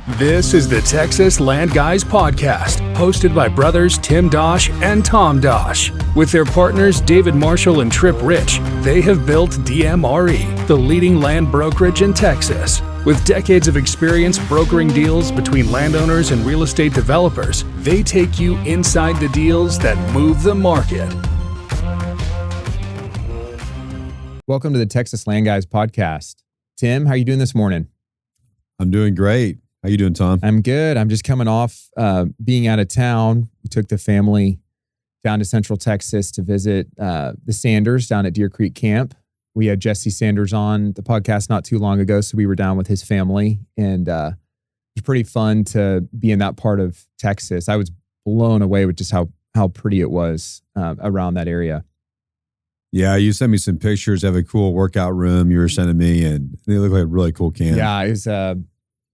This is the Texas Land Guys podcast, hosted by brothers Tim Dosch and Tom Dosch. With their partners David Marshall and Trip Rich, they have built DMRE, the leading land brokerage in Texas. With decades of experience brokering deals between landowners and real estate developers, they take you inside the deals that move the market. Welcome to the Texas Land Guys podcast. Tim, how are you doing this morning? I'm doing great. How you doing, Tom? I'm good. I'm just coming off being out of town. We took the family down to Central Texas to visit the Sanders down at Deer Creek Camp. We had Jesse Sanders on the podcast not too long ago, so we were down with his family, and it was pretty fun to be in that part of Texas. I was blown away with just how pretty it was around that area. Yeah, you sent me some pictures of a cool workout room you were sending me, and they look like a really cool camp. Yeah, it was.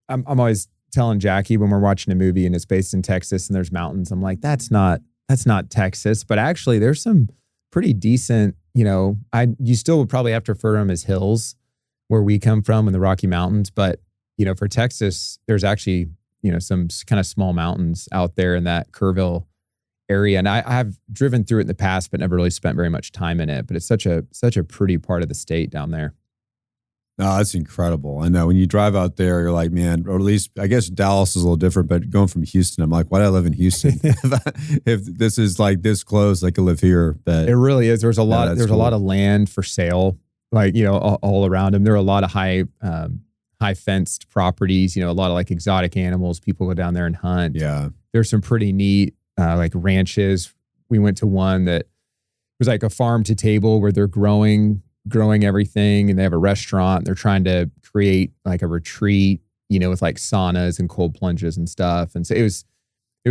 I'm always telling Jackie when we're watching a movie and it's based in Texas and there's mountains, I'm like, that's not Texas. But actually, there's some pretty decent, you still would probably have to refer to them as hills where we come from in the Rocky Mountains. But, for Texas, there's actually, some kind of small mountains out there in that Kerrville area. And I've driven through it in the past, but never really spent very much time in it. But it's such a pretty part of the state down there. No, that's incredible. I know when you drive out there, you're like, man, or at least I guess Dallas is a little different, but going from Houston, I'm like, why do I live in Houston? If this is like this close, I could live here. But it really is. There's a lot of land for sale, like, all around them. There are a lot of high fenced properties, a lot of like exotic animals. People go down there and hunt. Yeah. There's some pretty neat like ranches. We went to one that was like a farm to table where they're growing everything, and they have a restaurant. They're trying to create like a retreat, with like saunas and cold plunges and stuff. And so it was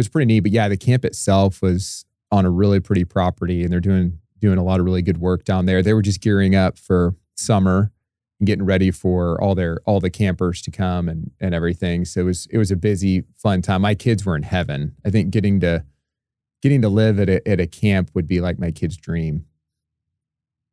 pretty neat. But yeah, the camp itself was on a really pretty property, and they're doing a lot of really good work down there. They were just gearing up for summer and getting ready for all the campers to come and everything. So it was a busy, fun time. My kids were in heaven. I think getting to live at a camp would be like my kid's dream.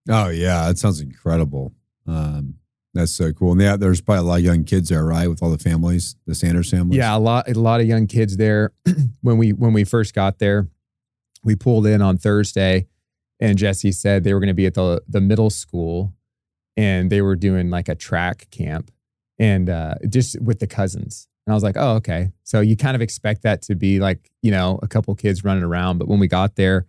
Oh yeah, that sounds incredible. That's so cool. And there's probably a lot of young kids there, right? With all the families, the Sanders families. Yeah, a lot of young kids there. When we first got there, we pulled in on Thursday, and Jesse said they were going to be at the middle school, and they were doing like a track camp, and just with the cousins. And I was like, oh, okay. So you kind of expect that to be like, a couple kids running around. But when we got there,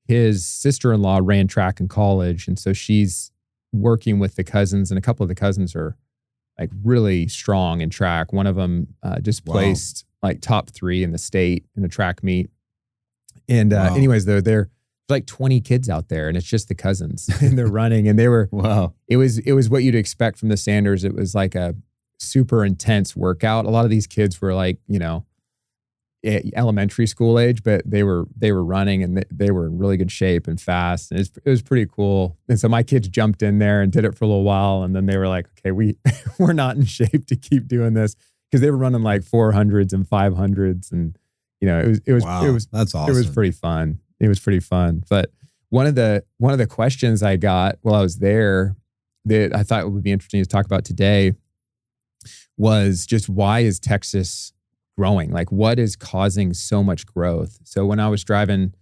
his sister-in-law ran track in college. And so she's working with the cousins, and a couple of the cousins are like really strong in track. One of them just placed like top 3 in the state in a track meet. And anyways, though, there's like 20 kids out there, and it's just the cousins and they're running, and they were, it was what you'd expect from the Sanders. It was like a super intense workout. A lot of these kids were like, elementary school age, but they were running, and they were in really good shape and fast, and it was pretty cool. And so my kids jumped in there and did it for a little while, and then they were like, okay, we're not in shape to keep doing this, because they were running like 400s and 500s, and it was that's awesome. It was pretty fun. It was pretty fun. But one of the questions I got while I was there that I thought would be interesting to talk about today was just, why is Texas growing? Like, what is causing so much growth? So when I was driving,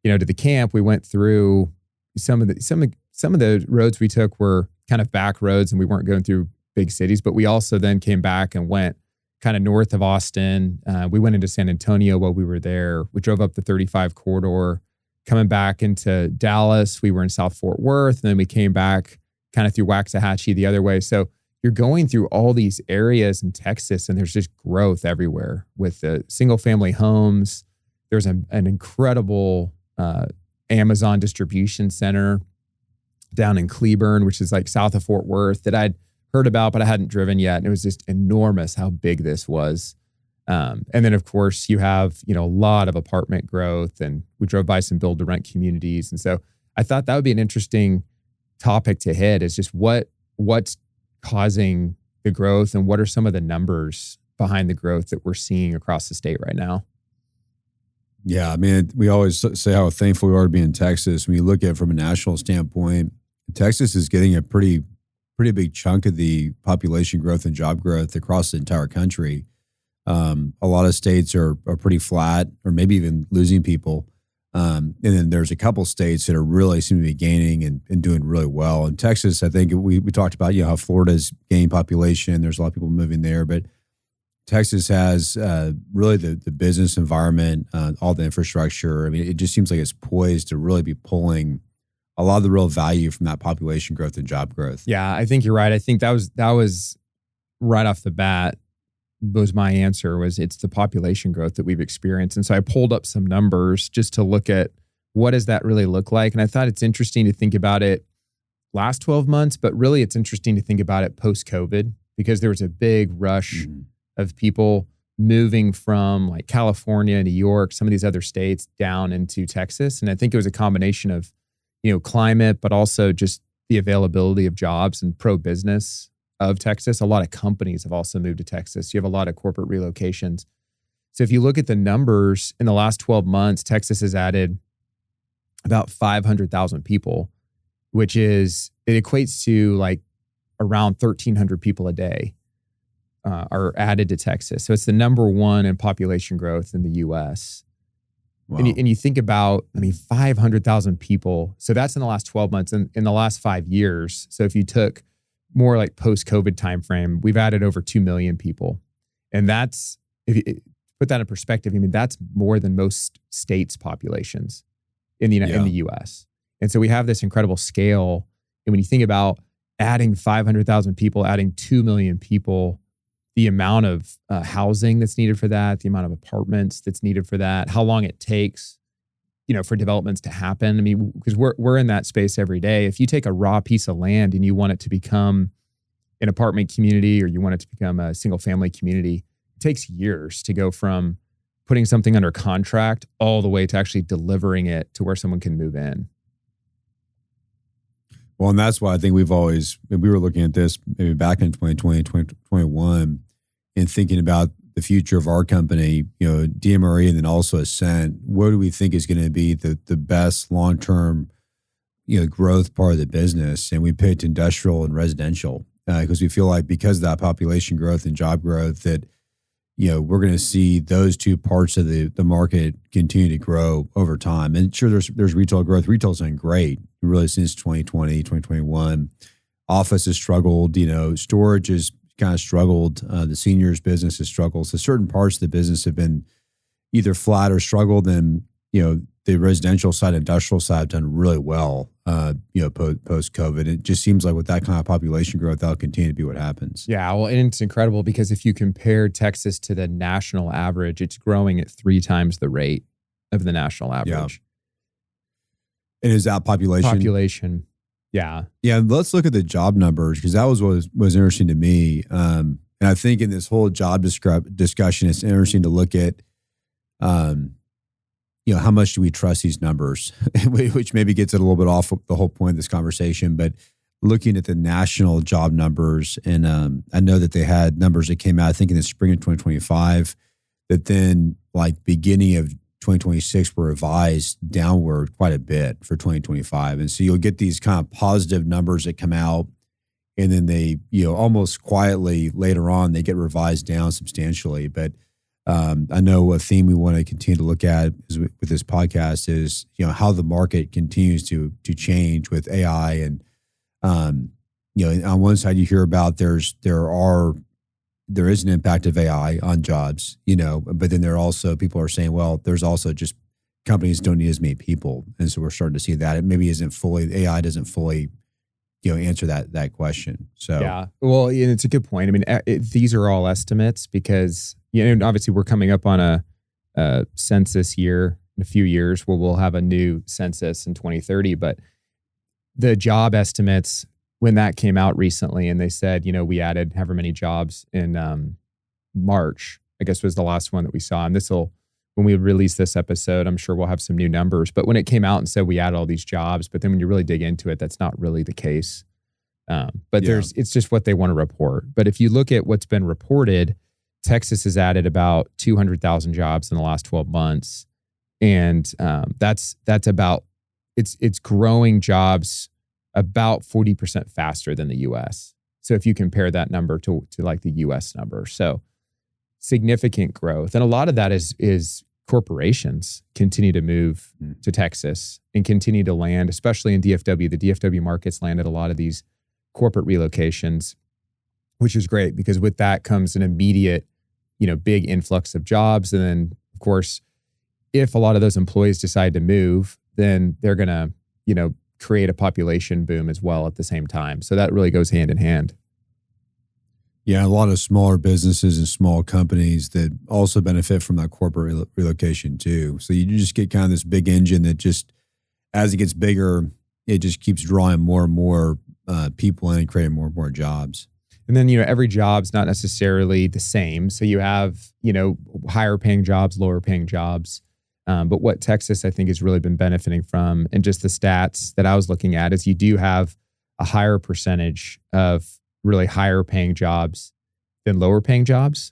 to the camp, we went through some of the roads we took were kind of back roads, and we weren't going through big cities, but we also then came back and went kind of north of Austin. We went into San Antonio while we were there. We drove up the 35 corridor, coming back into Dallas. We were in South Fort Worth, and then we came back kind of through Waxahachie the other way. So you're going through all these areas in Texas, and there's just growth everywhere with the single family homes. There's an incredible Amazon distribution center down in Cleburne, which is like south of Fort Worth, that I'd heard about, but I hadn't driven yet. And it was just enormous how big this was. And then of course you have, a lot of apartment growth, and we drove by some build to rent communities. And so I thought that would be an interesting topic to hit, is just what's causing the growth, and what are some of the numbers behind the growth that we're seeing across the state right now? Yeah, I mean, we always say how thankful we are to be in Texas. When you look at it from a national standpoint, Texas is getting a pretty big chunk of the population growth and job growth across the entire country. A lot of states are pretty flat, or maybe even losing people. And then there's a couple states that are really seem to be gaining and doing really well. In Texas, I think we talked about, how Florida's gaining population. There's a lot of people moving there, but Texas has really the business environment, all the infrastructure. I mean, it just seems like it's poised to really be pulling a lot of the real value from that population growth and job growth. Yeah, I think you're right. I think that was right off the bat was my answer. Was it's the population growth that we've experienced. And so I pulled up some numbers just to look at what does that really look like. And I thought it's interesting to think about it last 12 months, but really it's interesting to think about it post-COVID, because there was a big rush of people moving from like California, New York, some of these other states down into Texas. And I think it was a combination of, climate, but also just the availability of jobs and pro-business of Texas. A lot of companies have also moved to Texas. You have a lot of corporate relocations. So if you look at the numbers in the last 12 months, Texas has added about 500,000 people, which it equates to like around 1,300 people a day are added to Texas. So it's the number one in population growth in the U.S. Wow. And you think about, 500,000 people. So that's in the last 12 months. And in the last 5 years, so if you took more like post-COVID timeframe, we've added over 2 million people. And that's, if you put that in perspective, that's more than most states' populations in the U.S. And so we have this incredible scale. And when you think about adding 500,000 people, adding 2 million people, the amount of housing that's needed for that, the amount of apartments that's needed for that, how long it takes, for developments to happen. Because we're in that space every day. If you take a raw piece of land and you want it to become an apartment community, or you want it to become a single family community, it takes years to go from putting something under contract all the way to actually delivering it to where someone can move in. Well, and that's why I think we were looking at this maybe back in 2020, 2021, and thinking about the future of our company, DMRE, and then also Ascent. What do we think is going to be the best long-term, growth part of the business? And we picked industrial and residential because we feel like because of that population growth and job growth that, we're going to see those two parts of the market continue to grow over time. And sure, there's retail growth. Retail's done great, really, since 2020, 2021. Office has struggled, storage has kind of struggled. The seniors business has struggled. So certain parts of the business have been either flat or struggled. And, the residential side, industrial side have done really well, post-COVID. It just seems like with that kind of population growth, that'll continue to be what happens. Yeah, well, and it's incredible because if you compare Texas to the national average, it's growing at 3 times the rate of the national average. Yeah. And is that population? Population, yeah. Yeah, let's look at the job numbers because that was what was interesting to me. And I think in this whole job discussion, it's interesting to look at how much do we trust these numbers, which maybe gets it a little bit off the whole point of this conversation, but looking at the national job numbers, and I know that they had numbers that came out, I think in the spring of 2025, that then like beginning of 2026 were revised downward quite a bit for 2025. And so you'll get these kind of positive numbers that come out, and then they, almost quietly later on, they get revised down substantially. But I know a theme we want to continue to look at with this podcast is, how the market continues to change with AI. And, on one side you hear about there is an impact of AI on jobs, but then there are also people are saying, well, there's also just companies don't need as many people. And so we're starting to see that it maybe AI doesn't fully, answer that question. So, yeah, well, and it's a good point. These are all estimates because, obviously we're coming up on a census year in a few years where we'll have a new census in 2030. But the job estimates, when that came out recently and they said, we added however many jobs in March, I guess was the last one that we saw. And when we release this episode, I'm sure we'll have some new numbers. But when it came out and said we added all these jobs, but then when you really dig into it, that's not really the case. It's just what they want to report. But if you look at what's been reported, Texas has added about 200,000 jobs in the last 12 months. And that's about, it's growing jobs about 40% faster than the U.S. So if you compare that number to like the U.S. number. So significant growth. And a lot of that is corporations continue to move to Texas and continue to land, especially in DFW. The DFW markets landed a lot of these corporate relocations, which is great because with that comes an immediate, big influx of jobs. And then, of course, if a lot of those employees decide to move, then they're going to, create a population boom as well at the same time. So that really goes hand in hand. Yeah, a lot of smaller businesses and small companies that also benefit from that corporate relocation too. So you just get kind of this big engine that just, as it gets bigger, it just keeps drawing more and more people in and creating more and more jobs. And then, every job's not necessarily the same. So you have, higher paying jobs, lower paying jobs. But what Texas, I think, has really been benefiting from, and just the stats that I was looking at, is you do have a higher percentage of really higher paying jobs than lower paying jobs.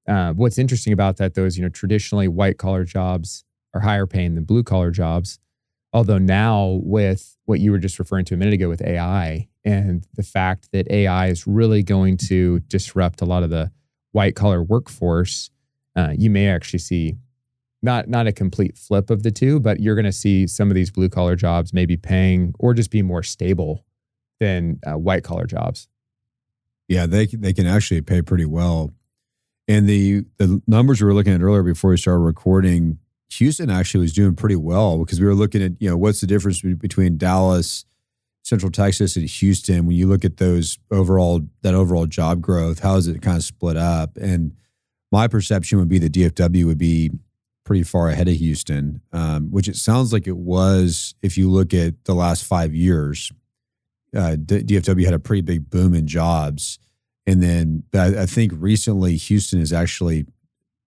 What's interesting about that, though, is, traditionally white collar jobs are higher paying than blue collar jobs. Although now with what you were just referring to a minute ago with AI and the fact that AI is really going to disrupt a lot of the white collar workforce, you may actually see not a complete flip of the two, but you're going to see some of these blue collar jobs maybe paying or just be more stable than white collar jobs. Yeah, they can actually pay pretty well. And the numbers we were looking at earlier before we started recording, Houston actually was doing pretty well because we were looking at, what's the difference between Dallas, Central Texas, and Houston. When you look at that overall job growth, how is it kind of split up? And my perception would be that DFW would be pretty far ahead of Houston, which it sounds like it was. If you look at the last 5 years, DFW had a pretty big boom in jobs. And then I think recently Houston has actually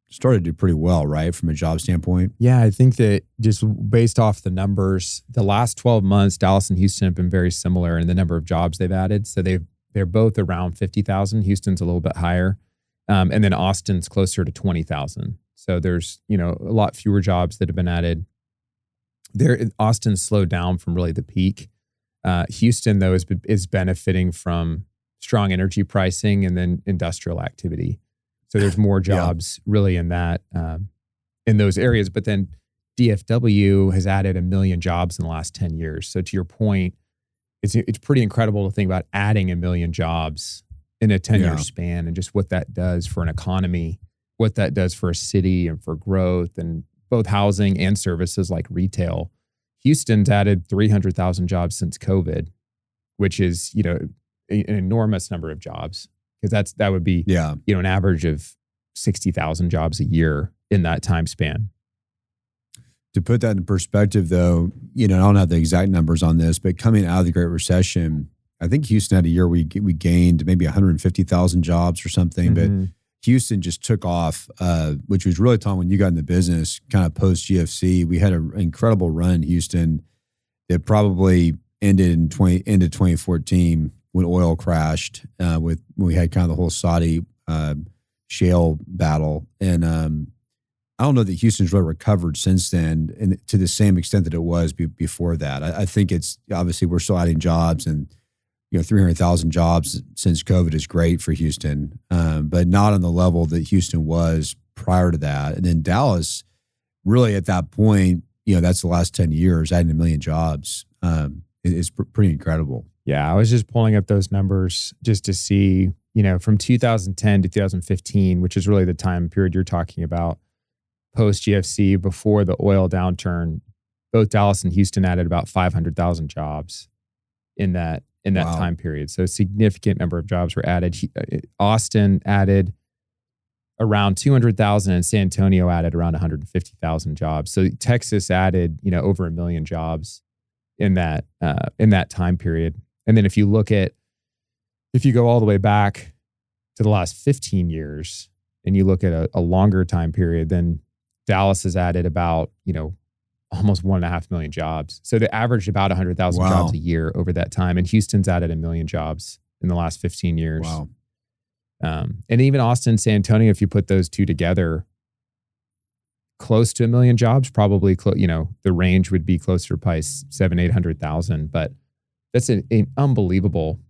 started to do pretty well, right? From a job standpoint. Yeah, I think that just based off the numbers, the last 12 months, Dallas and Houston have been very similar in the number of jobs they've added. So they're both around 50,000. Houston's a little bit higher. And then Austin's closer to 20,000. So there's, a lot fewer jobs that have been added. Austin's slowed down from really the peak. Houston, though, is benefiting from strong energy pricing and then industrial activity. So there's more jobs really in that in those areas. But then DFW has added 1 million jobs in the last 10 years. So to your point, it's pretty incredible to think about adding 1 million jobs in a 10-year span and just what that does for an economy, what that does for a city and for growth and both housing and services like retail. Houston's added 300,000 jobs since COVID, which is, an enormous number of jobs because that would be, an average of 60,000 jobs a year in that time span. To put that in perspective, though, I don't have the exact numbers on this, but coming out of the Great Recession, I think Houston had a year we gained maybe 150,000 jobs or something, but Houston just took off, which was really, Tom, when you got in the business, kind of post GFC. We had an incredible run in Houston that probably ended in 2014 when oil crashed. When we had kind of the whole Saudi shale battle, and I don't know that Houston's really recovered since then, and to the same extent that it was before that. I think it's obviously we're still adding jobs and. 300,000 jobs since COVID is great for Houston, but not on the level that Houston was prior to that. And then Dallas, really at that point, that's the last 10 years, adding 1 million jobs is pretty incredible. Yeah, I was just pulling up those numbers just to see, from 2010 to 2015, which is really the time period you're talking about, post GFC, before the oil downturn, both Dallas and Houston added about 500,000 jobs in that time period. So a significant number of jobs were added. Austin added around 200,000 and San Antonio added around 150,000 jobs. So Texas added, over 1 million jobs in that time period. And then if you go all the way back to the last 15 years and you look at a longer time period, then Dallas has added about, almost 1.5 million jobs. So they averaged about 100,000 jobs a year over that time. And Houston's added 1 million jobs in the last 15 years. Wow. And even Austin, San Antonio, if you put those two together, close to 1 million jobs, probably, the range would be closer to probably 700,000-800,000. But that's an unbelievable,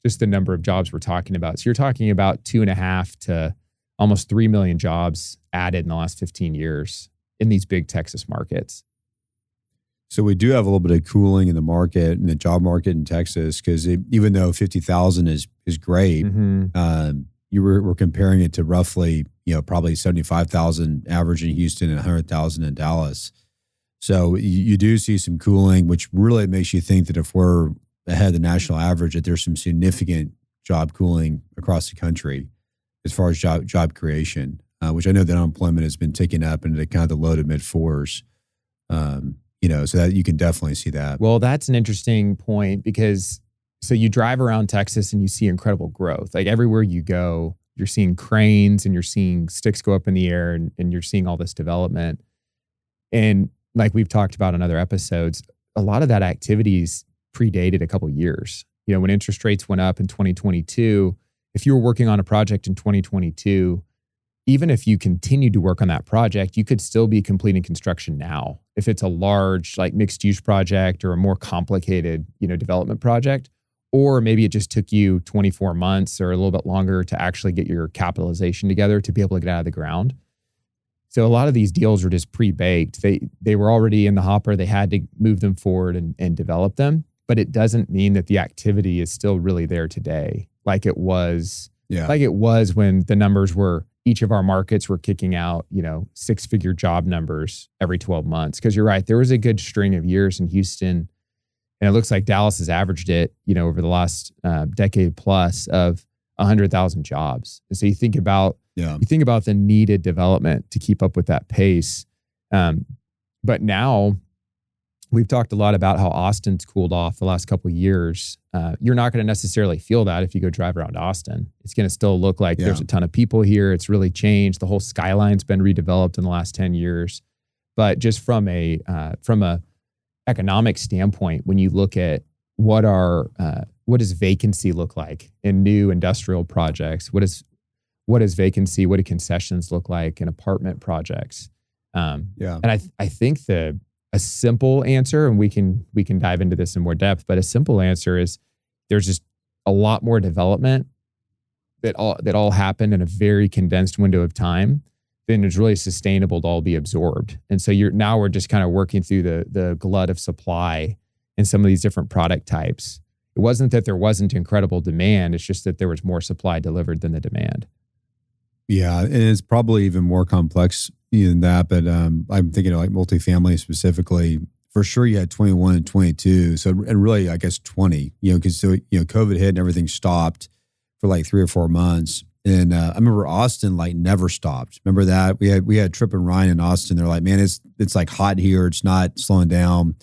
just the number of jobs we're talking about. So you're talking about 2.5 to almost 3 million jobs added in the last 15 years in these big Texas markets. So we do have a little bit of cooling in the market, in the job market in Texas, because even though 50,000 is great, we're comparing it to roughly, probably 75,000 average in Houston and 100,000 in Dallas. So you do see some cooling, which really makes you think that if we're ahead of the national average, that there's some significant job cooling across the country as far as job creation, which I know that unemployment has been ticking up into kind of the low to mid fours. So that you can definitely see that. Well, that's an interesting point because so you drive around Texas and you see incredible growth. Like everywhere you go, you're seeing cranes and you're seeing sticks go up in the air and you're seeing all this development. And like we've talked about in other episodes, a lot of that activity's predated a couple of years. When interest rates went up in 2022, if you were working on a project in 2022, even if you continued to work on that project, you could still be completing construction now. If it's a large, like mixed use project or a more complicated, development project, or maybe it just took you 24 months or a little bit longer to actually get your capitalization together to be able to get out of the ground. So a lot of these deals were just pre-baked. They were already in the hopper. They had to move them forward and develop them. But it doesn't mean that the activity is still really there today, like it was. Yeah. Like it was when the numbers were. Each of our markets were kicking out, 6-figure job numbers every 12 months. Because you're right, there was a good string of years in Houston, and it looks like Dallas has averaged it, over the last decade plus of 100,000 jobs. And so you think about the needed development to keep up with that pace. But now we've talked a lot about how Austin's cooled off the last couple of years. You're not going to necessarily feel that if you go drive around Austin. It's going to still look like there's a ton of people here. It's really changed. The whole skyline's been redeveloped in the last 10 years. But just from a economic standpoint, when you look at what does vacancy look like in new industrial projects? What is vacancy? What do concessions look like in apartment projects? And I think a simple answer, and we can dive into this in more depth, but a simple answer is there's just a lot more development that all happened in a very condensed window of time than is really sustainable to all be absorbed. And so we're just kind of working through the glut of supply in some of these different product types. It wasn't that there wasn't incredible demand, it's just that there was more supply delivered than the demand. Yeah, and it's probably even more complex than that, but I'm thinking of like multifamily specifically. For sure, you had 21 and 22. So, and really, I guess 20, because COVID hit and everything stopped for like 3 or 4 months. And I remember Austin like never stopped. Remember that? We had Tripp and Ryan in Austin. They're like, man, it's like hot here. It's not slowing down.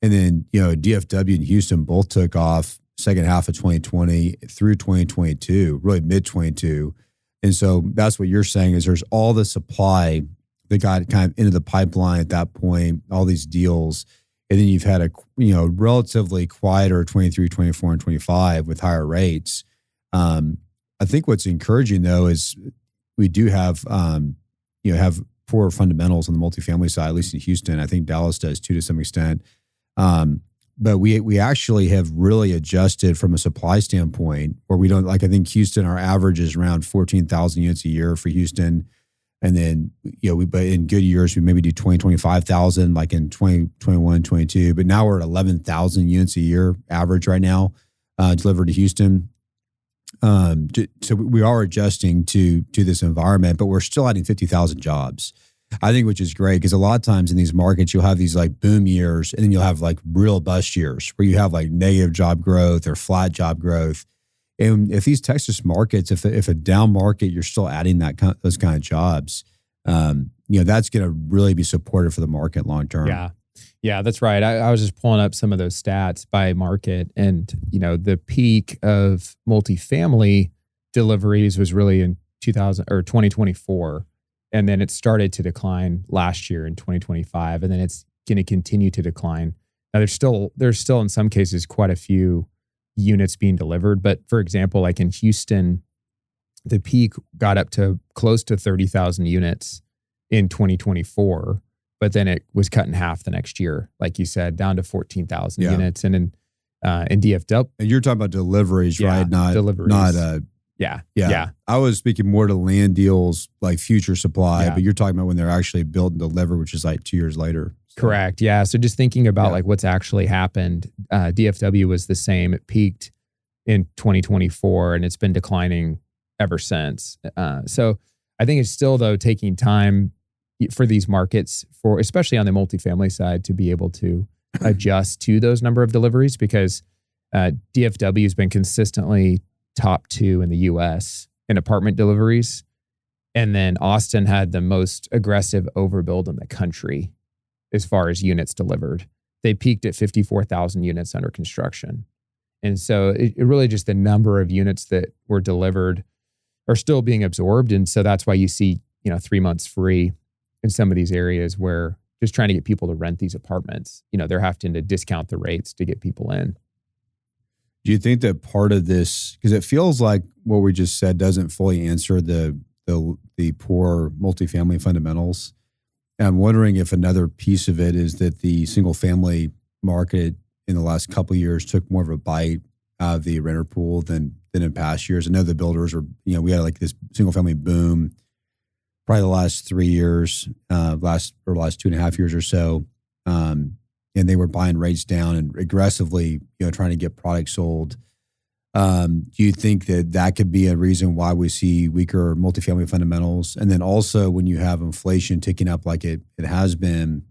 And then, DFW and Houston both took off second half of 2020 through 2022, really mid 22. And so that's what you're saying is there's all the supply that got kind of into the pipeline at that point, all these deals. And then you've had a, relatively quieter 23, 24, and 25 with higher rates. I think what's encouraging though is we do have, have poor fundamentals on the multifamily side, at least in Houston. I think Dallas does too to some extent. But we actually have really adjusted from a supply standpoint where we don't, like, I think Houston, our average is around 14,000 units a year for Houston. And then, but in good years, we maybe do 20, 25,000 like in 2021, 22. But now we're at 11,000 units a year average right now delivered to Houston. So we are adjusting to this environment, but we're still adding 50,000 jobs. I think, which is great, because a lot of times in these markets, you'll have these like boom years and then you'll have like real bust years where you have like negative job growth or flat job growth. And if these Texas markets, if a down market, you're still adding those kind of jobs, that's going to really be supportive for the market long term. Yeah, that's right. I was just pulling up some of those stats by market, and the peak of multifamily deliveries was really in 2024. And then it started to decline last year in 2025, and then it's going to continue to decline. Now, there's still in some cases quite a few units being delivered, but for example, like in Houston, the peak got up to close to 30,000 units in 2024, but then it was cut in half the next year, like you said, down to 14,000 units. And in DFW, and you're talking about deliveries, right? Not deliveries. not Yeah. I was speaking more to land deals like future supply, Yeah. but you're talking about when they're actually built and delivered, which is like 2 years later. So, Correct. Yeah. So just thinking about like what's actually happened, DFW was the same. It peaked in 2024 and it's been declining ever since. So I think it's still though taking time for these markets for, especially on the multifamily side, to be able to adjust to those number of deliveries because DFW has been consistently top 2 in the US in apartment deliveries. And then Austin had the most aggressive overbuild in the country as far as units delivered. They peaked at 54,000 units under construction. And so it really just the number of units that were delivered are still being absorbed. And so that's why you see, 3 months free in some of these areas where just trying to get people to rent these apartments, they're having to discount the rates to get people in. Do you think that part of this, because it feels like what we just said doesn't fully answer the poor multifamily fundamentals? I'm wondering if another piece of it is that the single family market in the last couple of years took more of a bite out of the renter pool than in past years. I know the builders were, we had like this single family boom probably the last 3 years, last 2.5 years or so. And they were buying rates down and aggressively, trying to get products sold. Do you think that could be a reason why we see weaker multifamily fundamentals? And then also when you have inflation ticking up like it has been,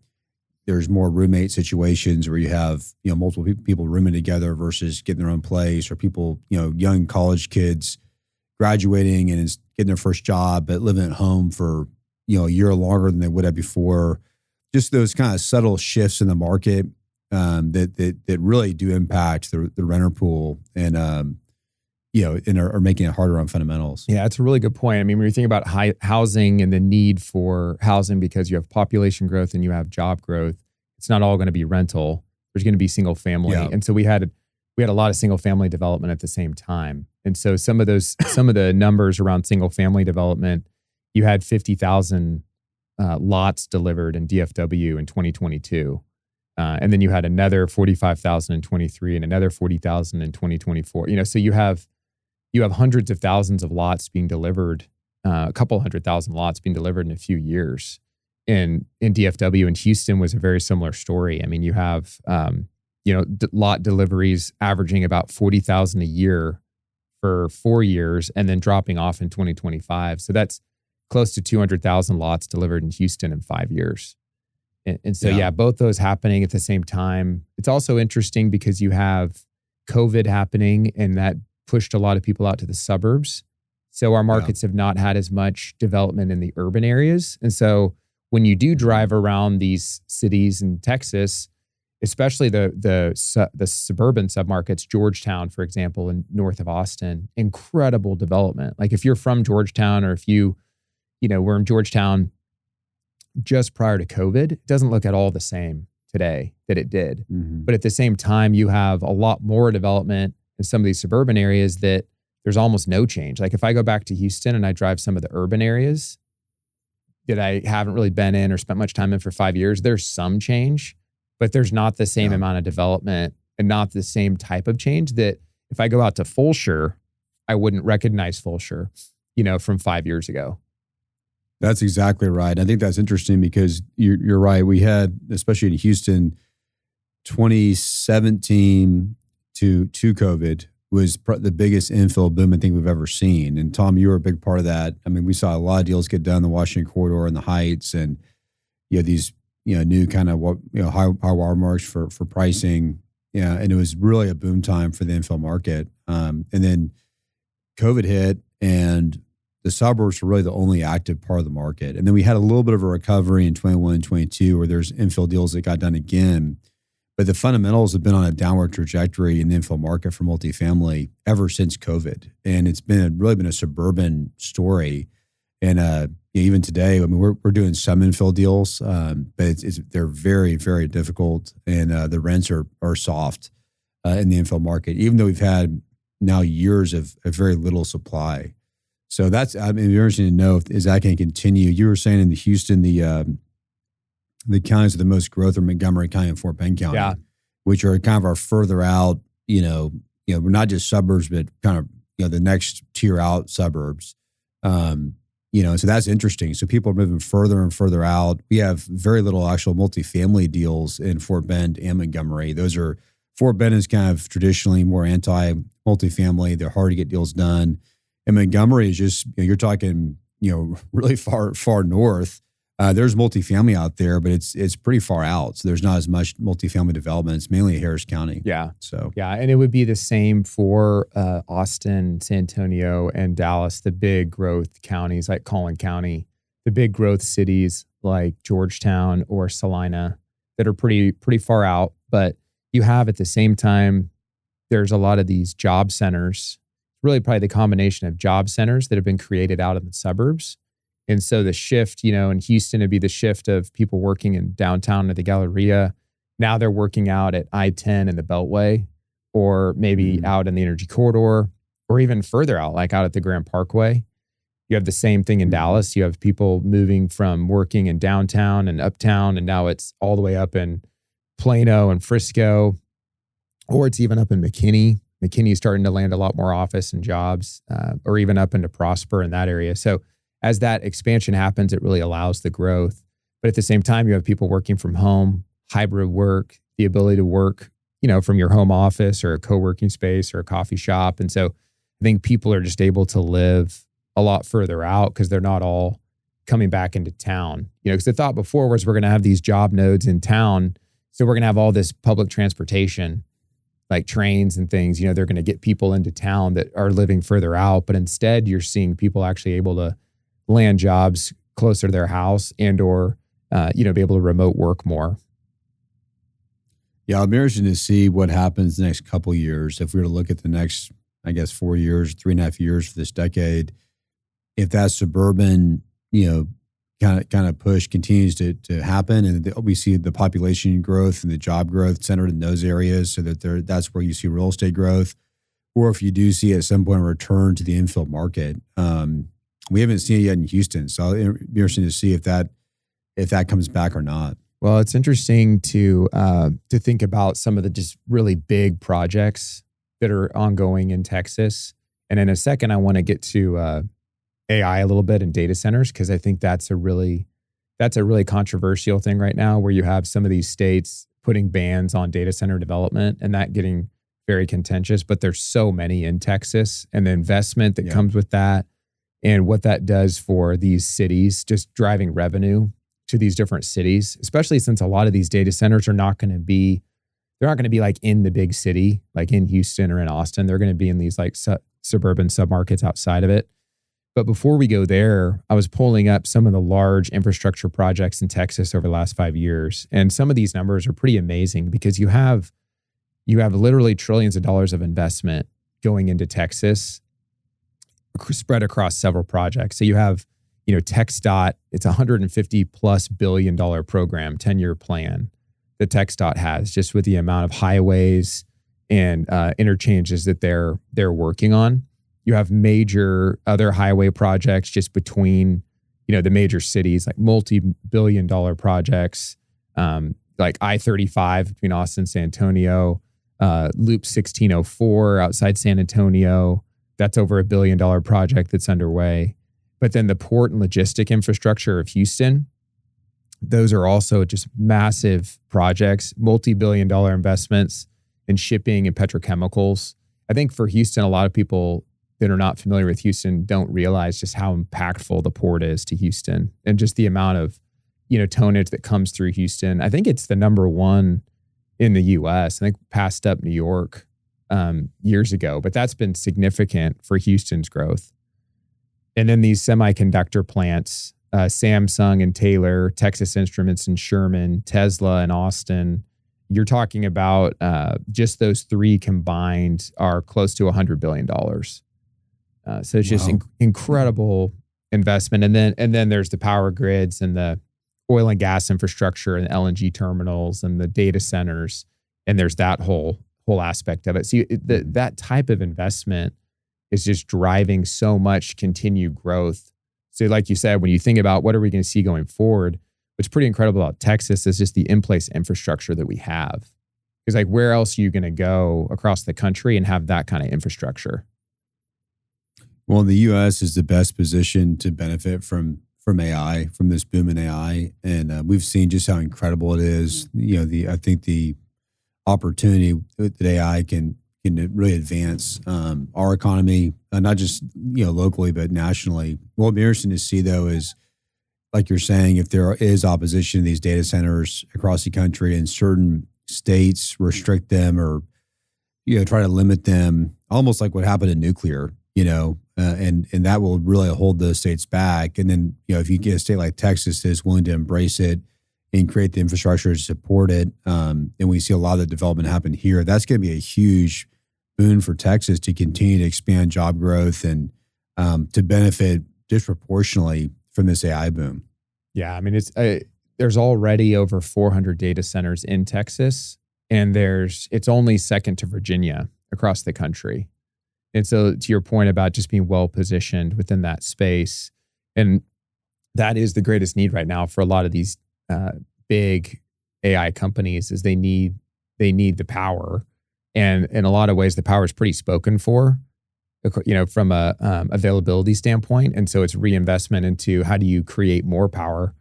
there's more roommate situations where you have, multiple people rooming together versus getting their own place, or people, young college kids graduating and getting their first job, but living at home for, a year longer than they would have before. Just those kind of subtle shifts in the market that really do impact the renter pool and are making it harder on fundamentals. Yeah, it's a really good point. I mean, when you think about housing and the need for housing because you have population growth and you have job growth, it's not all going to be rental. There's going to be single family. Yeah. And so we had a lot of single family development at the same time. And so some of the numbers around single family development, you had 50,000 lots delivered in DFW in 2022. And then you had another 45,000 in 23 and another 40,000 in 2024. So you have hundreds of thousands of lots being delivered, a couple 100,000 lots being delivered in a few years. In DFW and Houston was a very similar story. I mean, you have lot deliveries averaging about 40,000 a year for 4 years and then dropping off in 2025. So that's close to 200,000 lots delivered in Houston in 5 years. And so, both those happening at the same time. It's also interesting because you have COVID happening and that pushed a lot of people out to the suburbs. So our markets have not had as much development in the urban areas. And so when you do drive around these cities in Texas, especially the suburban submarkets, Georgetown, for example, and north of Austin, incredible development. Like if you're from Georgetown or if you were in Georgetown just prior to COVID, it doesn't look at all the same today that it did. Mm-hmm. But at the same time, you have a lot more development in some of these suburban areas that there's almost no change. Like if I go back to Houston and I drive some of the urban areas that I haven't really been in or spent much time in for 5 years, there's some change, but there's not the same amount of development and not the same type of change that if I go out to Fulshire, I wouldn't recognize Fulshire, from 5 years ago. That's exactly right. I think that's interesting because you're right. We had, especially in Houston, 2017 to COVID was the biggest infill boom I think we've ever seen. And Tom, you were a big part of that. I mean, we saw a lot of deals get done in the Washington corridor and the Heights, and these new kind of high watermarks for pricing. Yeah, and it was really a boom time for the infill market. And then COVID hit, and the suburbs were really the only active part of the market. And then we had a little bit of a recovery in 21 and 22 where there's infill deals that got done again. But the fundamentals have been on a downward trajectory in the infill market for multifamily ever since COVID. And it's really been a suburban story. And even today, I mean, we're doing some infill deals, but they're very, very difficult. And the rents are soft in the infill market, even though we've had now years of very little supply. So that's, I mean, it'd be interesting to know is that going to continue. You were saying in the Houston, the counties with the most growth are Montgomery County and Fort Bend County, which are kind of our further out, we're not just suburbs, but kind of the next tier out suburbs. So that's interesting. So people are moving further and further out. We have very little actual multifamily deals in Fort Bend and Montgomery. Fort Bend is kind of traditionally more anti-multifamily. They're hard to get deals done. And Montgomery is just, you're talking, really far north. There's multifamily out there, but it's pretty far out. So there's not as much multifamily development. It's mainly Harris County. Yeah. So yeah, and it would be the same for Austin, San Antonio, and Dallas, the big growth counties like Collin County, the big growth cities like Georgetown or Salina that are pretty far out. But you have at the same time, there's a lot of these job centers, really probably the combination of job centers that have been created out in the suburbs. And so the shift, in Houston, it'd be the shift of people working in downtown at the Galleria. Now they're working out at I-10 and the Beltway, or maybe out in the Energy Corridor, or even further out, like out at the Grand Parkway. You have the same thing in Dallas. You have people moving from working in downtown and uptown, and now it's all the way up in Plano and Frisco, or it's even up in McKinney. McKinney is starting to land a lot more office and jobs, or even up into Prosper in that area. So as that expansion happens, it really allows the growth. But at the same time, you have people working from home, hybrid work, the ability to work, from your home office or a co-working space or a coffee shop. And so I think people are just able to live a lot further out because they're not all coming back into town. Because the thought before was we're going to have these job nodes in town. So we're going to have all this public transportation, like trains and things, they're going to get people into town that are living further out. But instead, you're seeing people actually able to land jobs closer to their house and or, be able to remote work more. Yeah, I'm interested to see what happens the next couple of years. If we were to look at the next, 4 years, 3.5 years for this decade, if that suburban, kind of push continues to happen, and we see the population growth and the job growth centered in those areas, so that that's where you see real estate growth, or if you do see at some point a return to the infill market. We haven't seen it yet in Houston, so it'll be interesting to see if that comes back or not. Well, it's interesting to think about some of the just really big projects that are ongoing in Texas. And in a second, I want to get to AI a little bit and data centers, because I think that's a really controversial thing right now, where you have some of these states putting bans on data center development and that getting very contentious. But there's so many in Texas, and the investment that comes with that, and what that does for these cities, just driving revenue to these different cities, especially since a lot of these data centers are not going to be like in the big city, like in Houston or in Austin. They're going to be in these like suburban submarkets outside of it. But before we go there, I was pulling up some of the large infrastructure projects in Texas over the last 5 years. And some of these numbers are pretty amazing, because you have literally trillions of dollars of investment going into Texas spread across several projects. So you have, TxDOT, it's $150+ billion program, 10-year plan that TxDOT has, just with the amount of highways and interchanges that they're working on. You have major other highway projects just between, the major cities, like multi-billion-dollar projects, like I-35 between Austin and San Antonio, Loop 1604 outside San Antonio. That's over $1 billion project that's underway. But then the port and logistic infrastructure of Houston, those are also just massive projects, multi-billion-dollar investments in shipping and petrochemicals. I think for Houston, a lot of people that are not familiar with Houston don't realize just how impactful the port is to Houston, and just the amount of, tonnage that comes through Houston. I think it's the number one in the U.S. I think passed up New York years ago, but that's been significant for Houston's growth. And then these semiconductor plants, Samsung and Taylor, Texas Instruments and Sherman, Tesla and Austin, you're talking about just those three combined are close to $100 billion. So it's just incredible investment. And then there's the power grids and the oil and gas infrastructure and the LNG terminals and the data centers. And there's that whole aspect of it. So that type of investment is just driving so much continued growth. So like you said, when you think about what are we going to see going forward, what's pretty incredible about Texas is just the in-place infrastructure that we have. Because like, where else are you going to go across the country and have that kind of infrastructure? Well, the U.S. is the best position to benefit from AI, from this boom in AI, and we've seen just how incredible it is. I think the opportunity that AI can really advance our economy, not just locally but nationally. What will be interesting to see though is, like you're saying, if there is opposition to these data centers across the country and certain states restrict them or try to limit them, almost like what happened in nuclear. And that will really hold those states back. And then, if you get a state like Texas that is willing to embrace it and create the infrastructure to support it, and we see a lot of the development happen here, that's going to be a huge boon for Texas to continue to expand job growth and to benefit disproportionately from this AI boom. Yeah, I mean, there's already over 400 data centers in Texas, and it's only second to Virginia across the country. And so to your point about just being well positioned within that space, and that is the greatest need right now for a lot of these big AI companies is they need the power. And in a lot of ways, the power is pretty spoken for, from a availability standpoint. And so it's reinvestment into how do you create more power.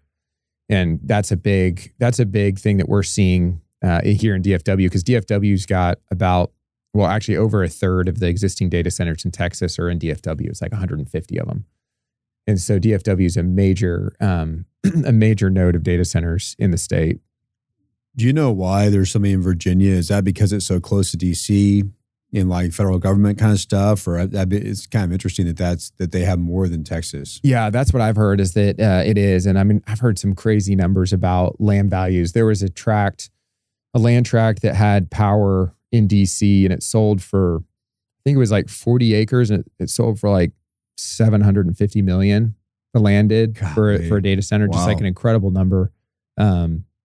And that's a big thing that we're seeing here in DFW, because DFW's got actually over a third of the existing data centers in Texas are in DFW. It's like 150 of them. And so DFW is a major node of data centers in the state. Do you know why there's so many in Virginia? Is that because it's so close to DC in like federal government kind of stuff? Or it's kind of interesting that they have more than Texas. Yeah, that's what I've heard is that it is. And I mean, I've heard some crazy numbers about land values. There was a land tract that had power in DC and it sold for, I think it was like 40 acres and it sold for like $750 million. The land did for a data center, just like an incredible number.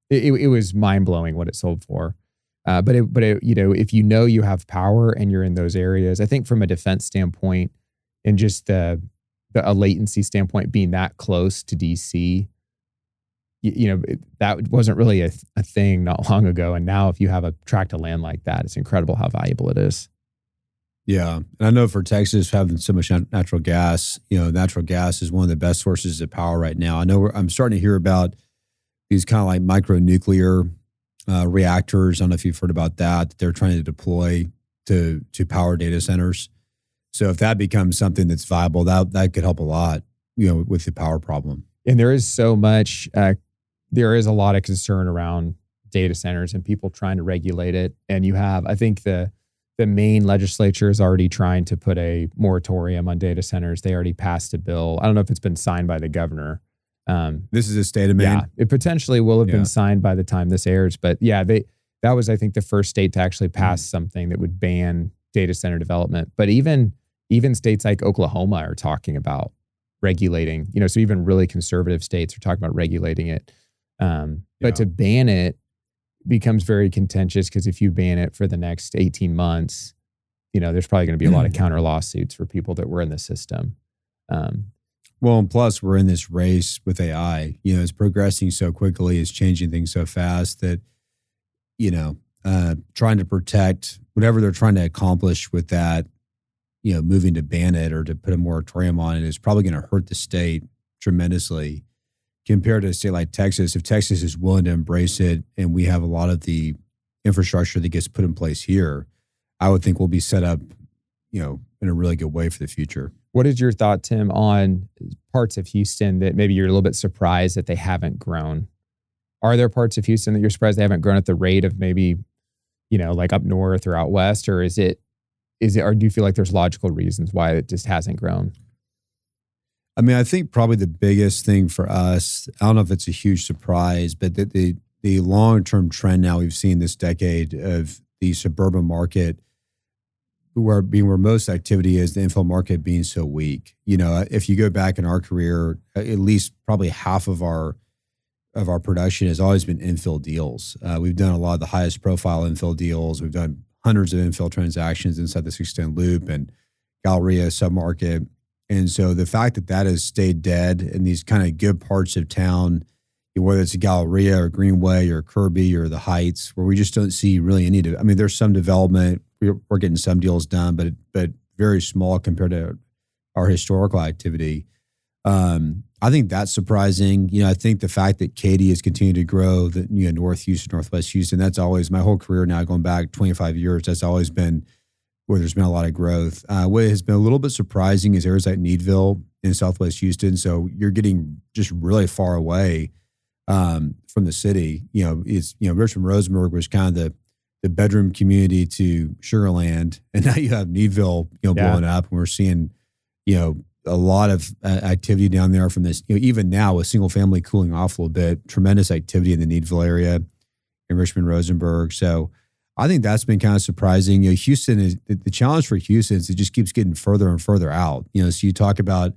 It was mind blowing what it sold for. But if you have power and you're in those areas, I think from a defense standpoint and just a latency standpoint, being that close to DC, that wasn't really a thing not long ago. And now if you have a tract of land like that, it's incredible how valuable it is. Yeah. And I know for Texas having so much natural gas, natural gas is one of the best sources of power right now. I know I'm starting to hear about these kind of like micronuclear reactors. I don't know if you've heard about that they're trying to deploy to power data centers. So if that becomes something that's viable, that could help a lot, with the power problem. And there is so much, there is a lot of concern around data centers and people trying to regulate it. And I think the Maine legislature is already trying to put a moratorium on data centers. They already passed a bill. I don't know if it's been signed by the governor. This is a state of Maine. Yeah, it potentially will have been signed by the time this airs. But yeah, that was, I think, the first state to actually pass something that would ban data center development. But even states like Oklahoma are talking about regulating, so even really conservative states are talking about regulating it. But to ban it becomes very contentious because if you ban it for the next 18 months, there's probably going to be a lot of counter lawsuits for people that were in the system. Well, and plus we're in this race with AI. It's progressing so quickly, it's changing things so fast that, trying to protect whatever they're trying to accomplish with that, moving to ban it or to put a moratorium on it is probably going to hurt the state tremendously compared to a state like Texas. If Texas is willing to embrace it and we have a lot of the infrastructure that gets put in place here, I would think we'll be set up, in a really good way for the future. What is your thought, Tim, on parts of Houston that maybe you're a little bit surprised that they haven't grown? Are there parts of Houston that you're surprised they haven't grown at the rate of maybe, like up north or out west? Or is it, or do you feel like there's logical reasons why it just hasn't grown? I mean, I think probably the biggest thing for us, I don't know if it's a huge surprise, but the long-term trend now we've seen this decade of the suburban market where most activity is, the infill market being so weak. If you go back in our career, at least probably half of our production has always been infill deals. We've done a lot of the highest profile infill deals. We've done hundreds of infill transactions inside the 610 Loop and Galleria submarket. And so the fact that has stayed dead in these kind of good parts of town, whether it's a Galleria or Greenway or Kirby or the Heights, where we just don't see really any. I mean, there's some development. We're getting some deals done, but very small compared to our historical activity. I think that's surprising. I think the fact that Katy has continued to grow, that North Houston, Northwest Houston, that's always my whole career now, going back 25 years. That's always been where there's been a lot of growth. What has been a little bit surprising is areas like Needville in Southwest Houston. So you're getting just really far away from the city. Richmond Rosenberg was kind of the bedroom community to Sugar Land, and now you have Needville, blowing up, and we're seeing, a lot of activity down there from this. Even now with single family cooling off a little bit, tremendous activity in the Needville area in Richmond Rosenberg. So I think that's been kind of surprising. Houston is the challenge for Houston is it just keeps getting further and further out. So you talk about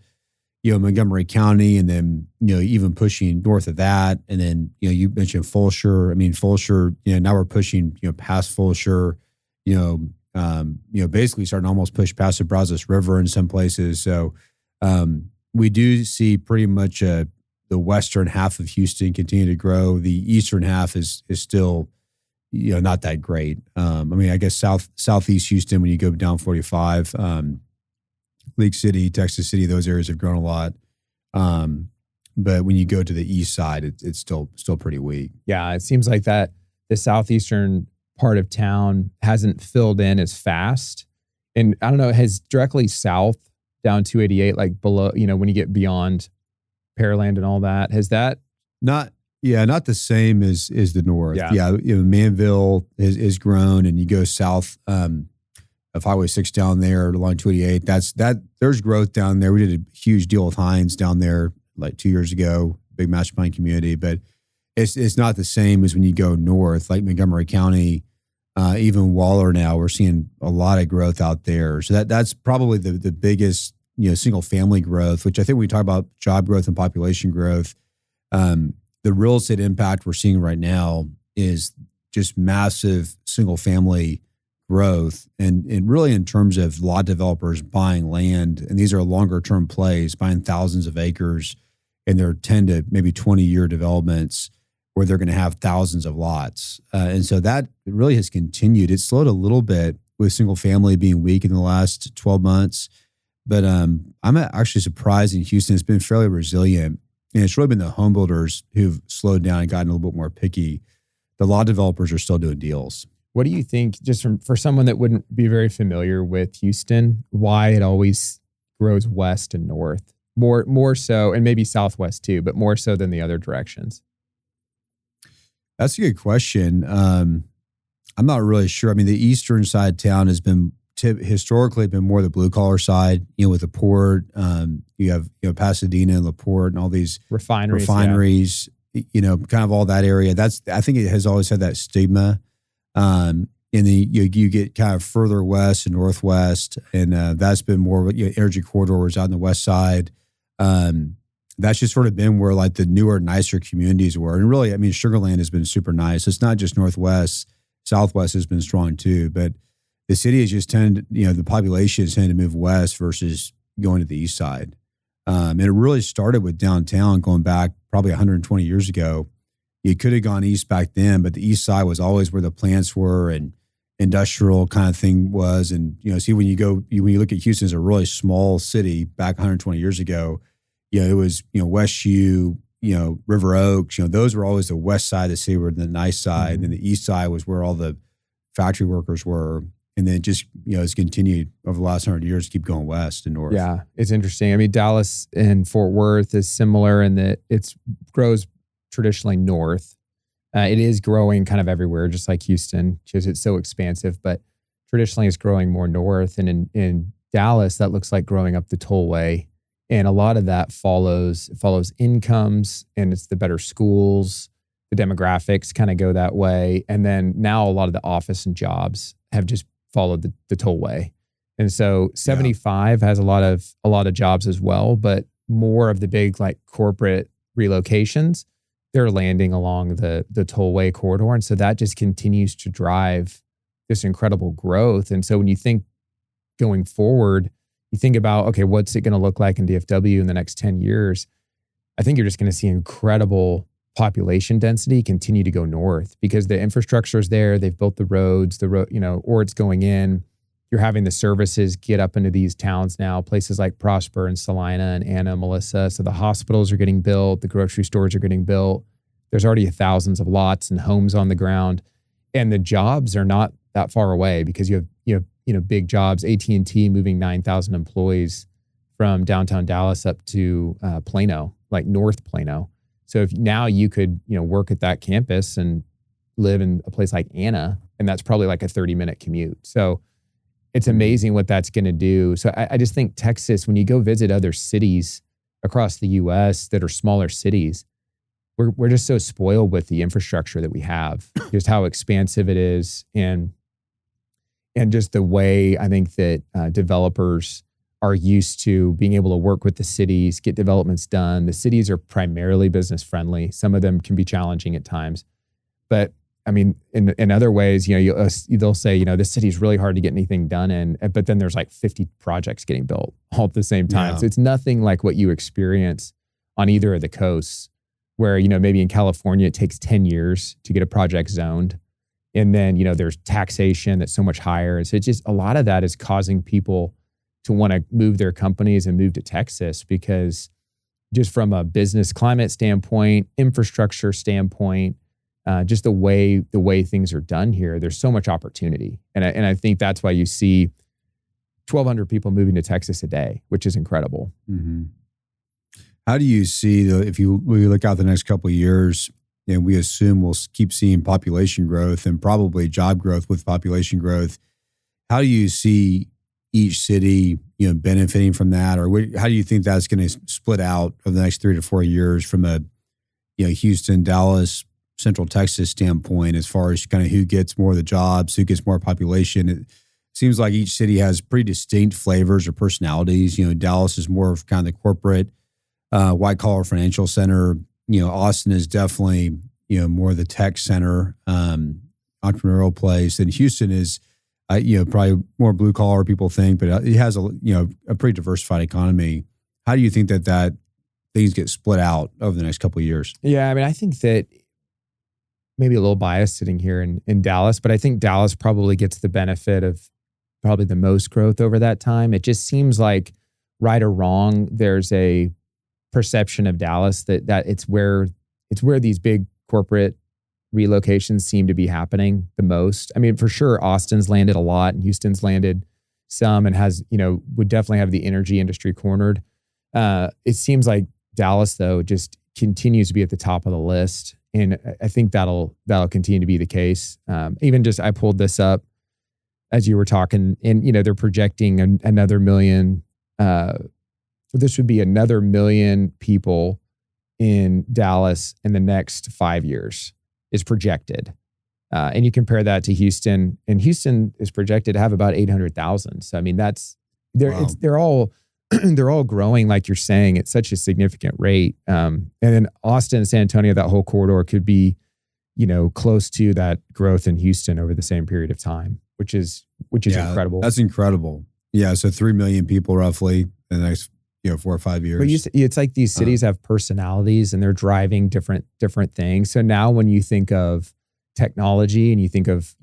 Montgomery County, and then even pushing north of that, and then you mentioned Fulshire. I mean Fulshire, now we're pushing past Fulshire, basically starting to almost push past the Brazos River in some places. So we do see pretty much the western half of Houston continue to grow. The eastern half is still not that great. I guess southeast Houston, when you go down 45, League City, Texas City, those areas have grown a lot. But when you go to the east side, it's still pretty weak. Yeah, it seems like that the southeastern part of town hasn't filled in as fast. And I don't know, it has directly south down 288, like below, when you get beyond Pearland and all that, has that not the same as the north. Yeah. Manville is grown, and you go south of Highway 6 down there along 288. There's growth down there. We did a huge deal with Hines down there like 2 years ago, big master plan community, but it's not the same as when you go north, like Montgomery County, even Waller. Now we're seeing a lot of growth out there. So that's probably the biggest, single family growth, which I think when we talk about job growth and population growth, the real estate impact we're seeing right now is just massive single family growth, and really in terms of lot developers buying land, and these are longer term plays, buying thousands of acres, and they're 10 to maybe 20-year developments where they're going to have thousands of lots. And so that really has continued. It slowed a little bit with single family being weak in the last 12 months. But I'm actually surprised in Houston. It's been fairly resilient. And it's really been the home builders who've slowed down and gotten a little bit more picky. The lot developers are still doing deals. What do you think, just for someone that wouldn't be very familiar with Houston, why it always grows west and north? More so, and maybe southwest too, but more so than the other directions? That's a good question. I'm not really sure. I mean, the eastern side of town has been historically been more the blue collar side, with the port. You have, Pasadena and LaPorte and all these refineries, kind of all that area. I think it has always had that stigma. And then you get kind of further west and northwest, and that's been more energy corridors out on the west side. That's just sort of been where like the newer, nicer communities were. And really, I mean, Sugar Land has been super nice. It's not just northwest, southwest has been strong too, but the city has just tended, the population has tended to move west versus going to the east side. And it really started with downtown going back probably 120 years ago. You could have gone east back then, but the east side was always where the plants were and industrial kind of thing was. And, see, when you look at Houston as a really small city back 120 years ago, it was, West U, River Oaks, those were always the west side of the city, were the nice side. Mm-hmm. And the east side was where all the factory workers were. And then just, it's continued over the last 100 years to keep going west and north. Yeah, it's interesting. I mean, Dallas and Fort Worth is similar in that it grows traditionally north. It is growing kind of everywhere, just like Houston, because it's so expansive. But traditionally, it's growing more north. And in Dallas, that looks like growing up the tollway. And a lot of that follows incomes, and it's the better schools. The demographics kind of go that way. And then now a lot of the office and jobs have just followed the tollway. And so 75 has a lot of jobs as well, but more of the big like corporate relocations, they're landing along the tollway corridor. And so that just continues to drive this incredible growth. And so when you think going forward, you think about, okay, what's it going to look like in DFW in the next 10 years? I think you're just going to see incredible population density continue to go north because the infrastructure is there. They've built the roads, or it's going in. you're having the services get up into these towns now, places like Prosper and Salina and Anna, Melissa. So the hospitals are getting built, the grocery stores are getting built. There's already thousands of lots and homes on the ground, and the jobs are not that far away because you have big jobs. AT&T moving 9,000 employees from downtown Dallas up to Plano, like North Plano. So if now you could work at that campus and live in a place like Anna, and that's probably like a 30-minute commute. So it's amazing what that's going to do. So I just think Texas, when you go visit other cities across the U.S. that are smaller cities, we're just so spoiled with the infrastructure that we have, just how expansive it is, and just the way I think that developers are used to being able to work with the cities, get developments done. The cities are primarily business friendly. Some of them can be challenging at times, but I mean, in other ways, they'll say, this city is really hard to get anything done in, but then there's like 50 projects getting built all at the same time. Yeah. So it's nothing like what you experience on either of the coasts, where, maybe in California, it takes 10 years to get a project zoned. And then, there's taxation that's so much higher. And so it's just, a lot of that is causing people to want to move their companies and move to Texas, because just from a business climate standpoint, infrastructure standpoint, just the way things are done here, there's so much opportunity. And I think that's why you see 1,200 people moving to Texas a day, which is incredible. Mm-hmm. How do you see, if we look out the next couple of years, and we assume we'll keep seeing population growth and probably job growth with population growth, how do you see each city, benefiting from that? Or how do you think that's going to split out over the next 3 to 4 years from a, Houston, Dallas, Central Texas standpoint, as far as kind of who gets more of the jobs, who gets more population? It seems like each city has pretty distinct flavors or personalities. Dallas is more of kind of the corporate, white collar financial center. Austin is definitely, more the tech center, entrepreneurial place. And Houston is, probably more blue collar, people think, but it has a pretty diversified economy. How do you think that things get split out over the next couple of years? Yeah, I mean, I think that maybe a little biased sitting here in Dallas, but I think Dallas probably gets the benefit of probably the most growth over that time. It just seems like, right or wrong, there's a perception of Dallas that it's where these big corporate relocations seem to be happening the most. I mean, for sure, Austin's landed a lot and Houston's landed some, and has, would definitely have the energy industry cornered. It seems like Dallas, though, just continues to be at the top of the list. And I think that'll continue to be the case. Even just, I pulled this up as you were talking, and, they're projecting another million, this would be another million people in Dallas in the next 5 years is projected. And you compare that to Houston, and Houston is projected to have about 800,000. So, I mean, they're all growing, like you're saying, at such a significant rate. And then Austin and San Antonio, that whole corridor could be, close to that growth in Houston over the same period of time, which is incredible. That's incredible. Yeah. So 3 million people roughly in the next 4 or 5 years. But it's like these cities have personalities and they're driving different things. So now when you think of technology and you think of,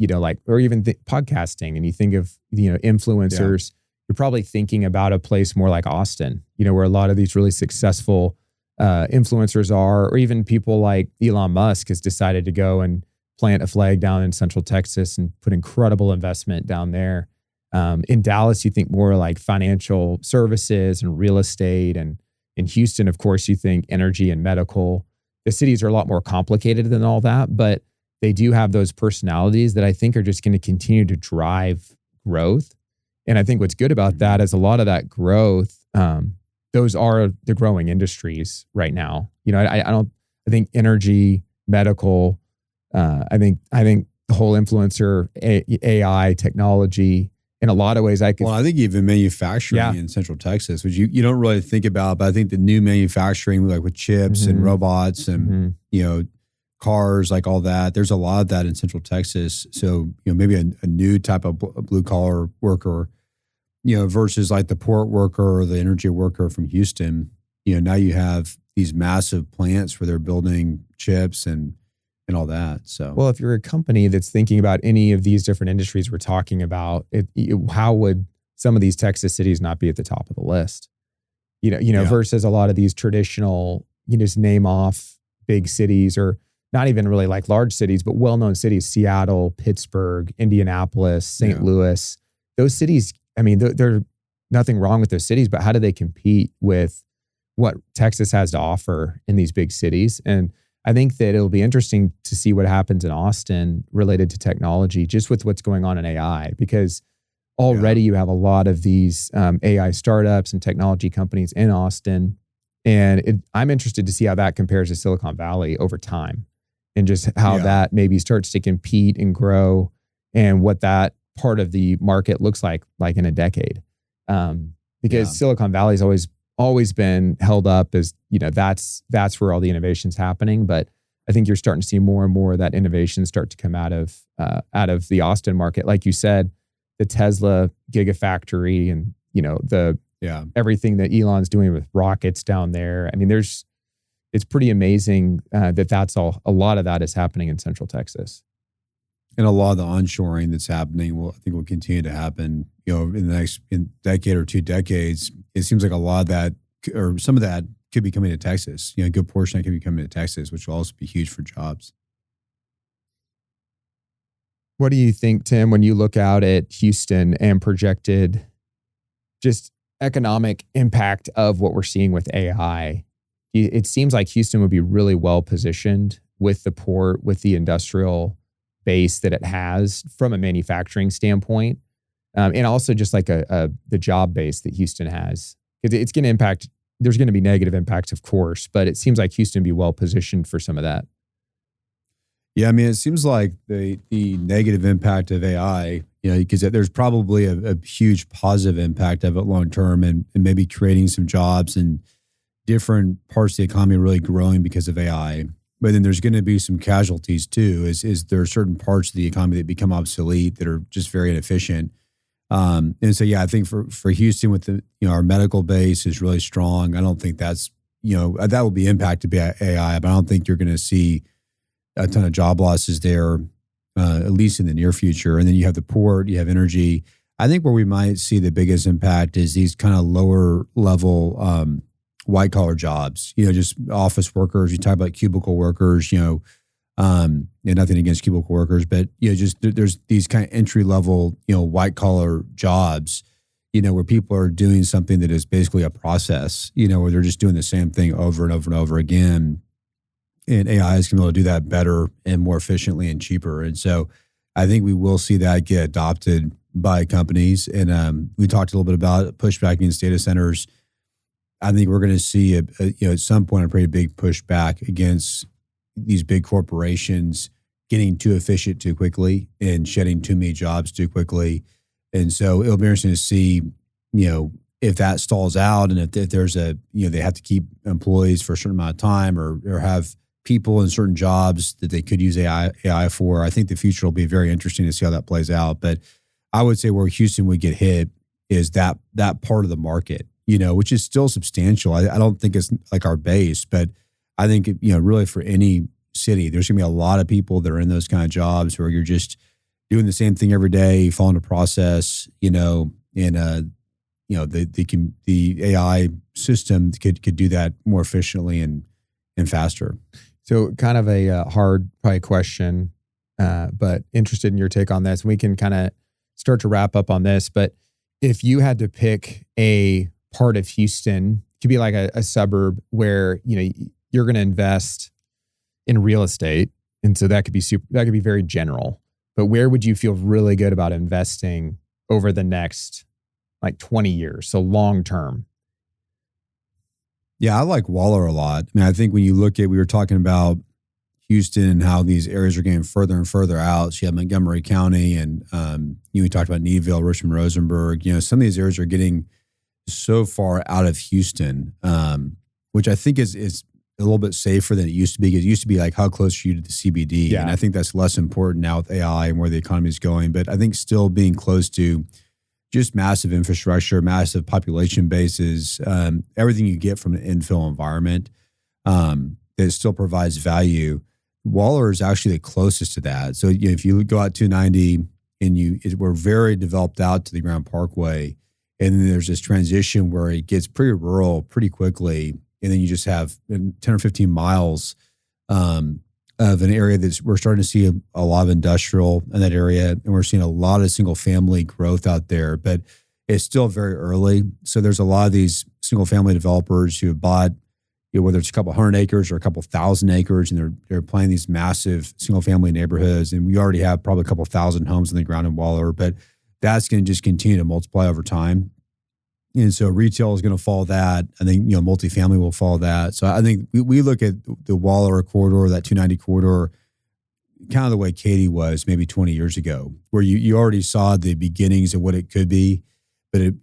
or even podcasting, and you think of, influencers, you're probably thinking about a place more like Austin, where a lot of these really successful influencers are, or even people like Elon Musk has decided to go and plant a flag down in Central Texas and put incredible investment down there. In Dallas, you think more like financial services and real estate. And in Houston, of course, you think energy and medical. The cities are a lot more complicated than all that, but they do have those personalities that I think are just going to continue to drive growth. And I think what's good about that is a lot of that growth, those are the growing industries right now. I think energy, medical, I think the whole influencer, AI, technology, in a lot of ways, I think even manufacturing in Central Texas, which you don't really think about, but I think the new manufacturing, like with chips and robots and, cars, like all that, there's a lot of that in Central Texas. So, maybe a new type of blue collar worker, versus like the port worker or the energy worker from Houston. Now you have these massive plants where they're building chips and and all that. So, well, if you're a company that's thinking about any of these different industries we're talking about, how would some of these Texas cities not be at the top of the list? Versus a lot of these traditional, just name off big cities, or not even really like large cities, but well-known cities, Seattle, Pittsburgh, Indianapolis, St. Louis. Those cities, I mean, they're nothing wrong with those cities, but how do they compete with what Texas has to offer in these big cities? And I think that it'll be interesting to see what happens in Austin related to technology, just with what's going on in AI, because already you have a lot of these AI startups and technology companies in Austin. And I'm interested to see how that compares to Silicon Valley over time, and just how that maybe starts to compete and grow, and what that part of the market looks like in a decade. Because Silicon Valley's always been held up as, that's where all the innovation's happening. But I think you're starting to see more and more of that innovation start to come out of the Austin market. Like you said, the Tesla Gigafactory, and everything that Elon's doing with rockets down there. I mean, it's pretty amazing that's a lot of that is happening in Central Texas. And a lot of the onshoring that's happening I think will continue to happen, in the next decade or 2 decades. It seems like a lot of that, or some of that, could be coming to Texas. A good portion of that could be coming to Texas, which will also be huge for jobs. What do you think, Tim, when you look out at Houston and projected just economic impact of what we're seeing with AI? It seems like Houston would be really well positioned with the port, with the industrial base that it has from a manufacturing standpoint, and also just like the job base that Houston has. It's going to impact. There's going to be negative impacts, of course, but it seems like Houston would be well positioned for some of that. Yeah, I mean, it seems like the negative impact of AI, because there's probably a huge positive impact of it long term, and maybe creating some jobs and different parts of the economy really growing because of AI. But then there's going to be some casualties too. Is there are certain parts of the economy that become obsolete, that are just very inefficient. And so, I think for Houston, with our medical base is really strong. I don't think that's that will be impacted by AI, but I don't think you're going to see a ton of job losses there, at least in the near future. And then you have the port, you have energy. I think where we might see the biggest impact is these kind of lower level white collar jobs, just office workers. You talk about cubicle workers, nothing against cubicle workers, but just there's these kind of entry level, white collar jobs, where people are doing something that is basically a process, where they're just doing the same thing over and over and over again. And AI is going to be able to do that better and more efficiently and cheaper. And so I think we will see that get adopted by companies. And we talked a little bit about pushback against data centers. I think we're going to see at some point a pretty big pushback against these big corporations getting too efficient too quickly and shedding too many jobs too quickly. And so it'll be interesting to see, if that stalls out, and if there's they have to keep employees for a certain amount of time, or have people in certain jobs that they could use AI for. I think the future will be very interesting to see how that plays out. But I would say where Houston would get hit is that part of the market, which is still substantial. I don't think it's like our base, but I think, really for any city, there's going to be a lot of people that are in those kind of jobs where you're just doing the same thing every day, following a process, and the AI system could do that more efficiently and faster. So kind of a hard probably question, but interested in your take on this. We can kind of start to wrap up on this, but if you had to pick a part of Houston, it could be like a suburb where, you're going to invest in real estate. And so that could be very general, but where would you feel really good about investing over the next 20 years? So long term. Yeah, I like Waller a lot. I mean, I think when you look at, we were talking about Houston and how these areas are getting further and further out. So you have Montgomery County, and we talked about Neville, Richmond, Rosenberg. Some of these areas are getting so far out of Houston, which I think is a little bit safer than it used to be. Because it used to be like, how close are you to the CBD? Yeah. And I think that's less important now with AI and where the economy is going. But I think still being close to just massive infrastructure, massive population bases, everything you get from an infill environment that still provides value Waller is actually the closest to that. So if you go out 290 and we're very developed out to the Grand Parkway, and then there's this transition where it gets pretty rural pretty quickly, and then you just have 10 or 15 miles of an area we're starting to see a lot of industrial in that area, and we're seeing a lot of single family growth out there, but it's still very early. So there's a lot of these single family developers who have bought, whether it's a couple hundred acres or a couple thousand acres, and they're planning these massive single family neighborhoods. And we already have probably a couple thousand homes on the ground in Waller, but that's going to just continue to multiply over time. And so retail is going to follow that. I think, multifamily will follow that. So I think we look at the Waller corridor, that 290 corridor, kind of the way Katy was maybe 20 years ago, where you already saw the beginnings of what it could be, but it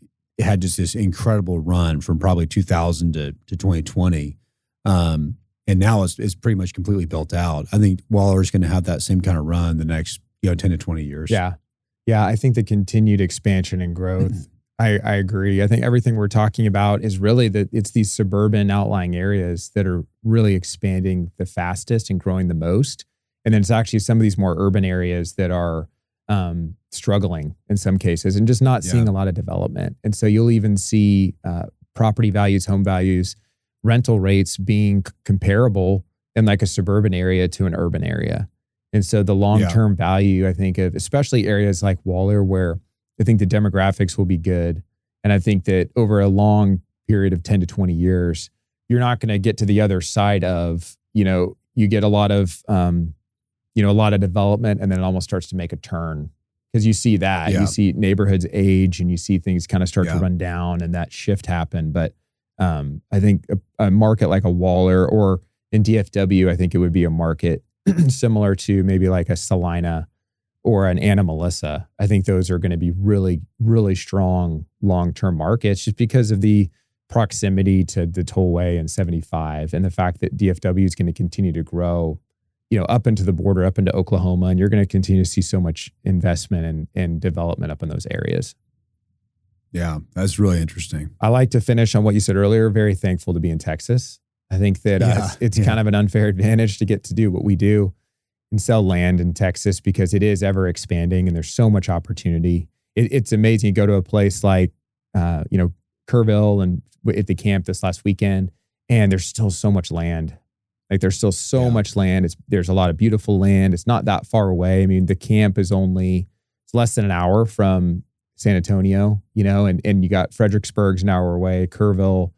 had just this incredible run from probably 2000 to 2020. And now it's pretty much completely built out. I think Waller is going to have that same kind of run the next 10 to 20 years. Yeah. I think the continued expansion and growth, I agree. I think everything we're talking about is really it's these suburban outlying areas that are really expanding the fastest and growing the most. And then it's actually some of these more urban areas that are struggling in some cases and just not seeing a lot of development. And so you'll even see property values, home values, rental rates being comparable in like a suburban area to an urban area. And so the long-term value, I think, of especially areas like Waller, where I think the demographics will be good. And I think that over a long period of 10 to 20 years, you're not going to get to the other side of, you get a lot of, a lot of development, and then it almost starts to make a turn. Because you see that, you see neighborhoods age, and you see things kind of start to run down, and that shift happen. But I think a market like a Waller, or in DFW, I think it would be a market similar to maybe like a Salina or an Anna Melissa. I think those are going to be really, really strong long-term markets, just because of the proximity to the tollway and 75, and the fact that DFW is going to continue to grow, up into the border, up into Oklahoma, and you're going to continue to see so much investment and development up in those areas. Yeah, that's really interesting. I like to finish on what you said earlier. Very thankful to be in Texas. I think that it's kind of an unfair advantage to get to do what we do and sell land in Texas, because it is ever expanding and there's so much opportunity. It's amazing. You go to a place like, Kerrville, and at the camp this last weekend, and there's still so much land. Like there's still so much land. There's a lot of beautiful land. It's not that far away. I mean, the camp is it's less than an hour from San Antonio, and you got Fredericksburg's an hour away, Kerrville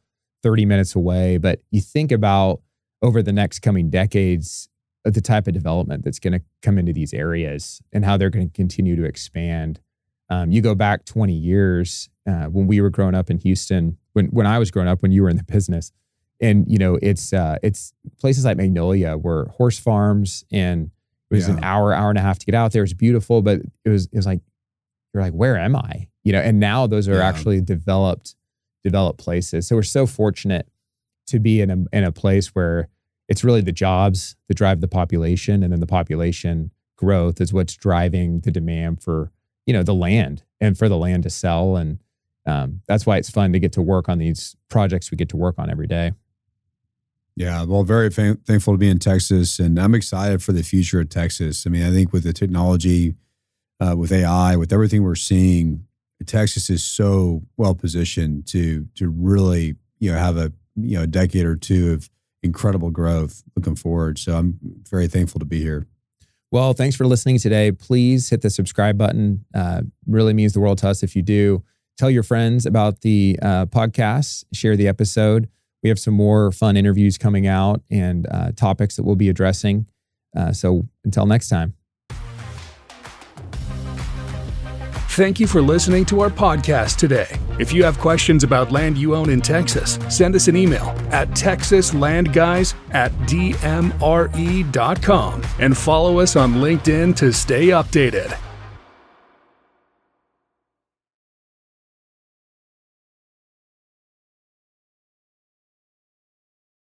30 minutes away. But you think about over the next coming decades, the type of development that's going to come into these areas and how they're going to continue to expand. You go back 20 years when we were growing up in Houston, when I was growing up, when you were in the business, and it's places like Magnolia were horse farms, and it was an hour and a half to get out there. It was beautiful, but it was like, you're like, where am I? And now those are actually developed places. So we're so fortunate to be in a place where it's really the jobs that drive the population, and then the population growth is what's driving the demand for, the land, and for the land to sell. And that's why it's fun to get to work on these projects we get to work on every day. Yeah, well, very thankful to be in Texas, and I'm excited for the future of Texas. I mean, I think with the technology, with AI, with everything we're seeing, Texas is so well positioned to really, have a decade or two of incredible growth looking forward. So I'm very thankful to be here. Well, thanks for listening today. Please hit the subscribe button. Really means the world to us if you do. Tell your friends about the podcast. Share the episode. We have some more fun interviews coming out, and topics that we'll be addressing. So until next time. Thank you for listening to our podcast today. If you have questions about land you own in Texas, send us an email at texaslandguys@dmre.com and follow us on LinkedIn to stay updated.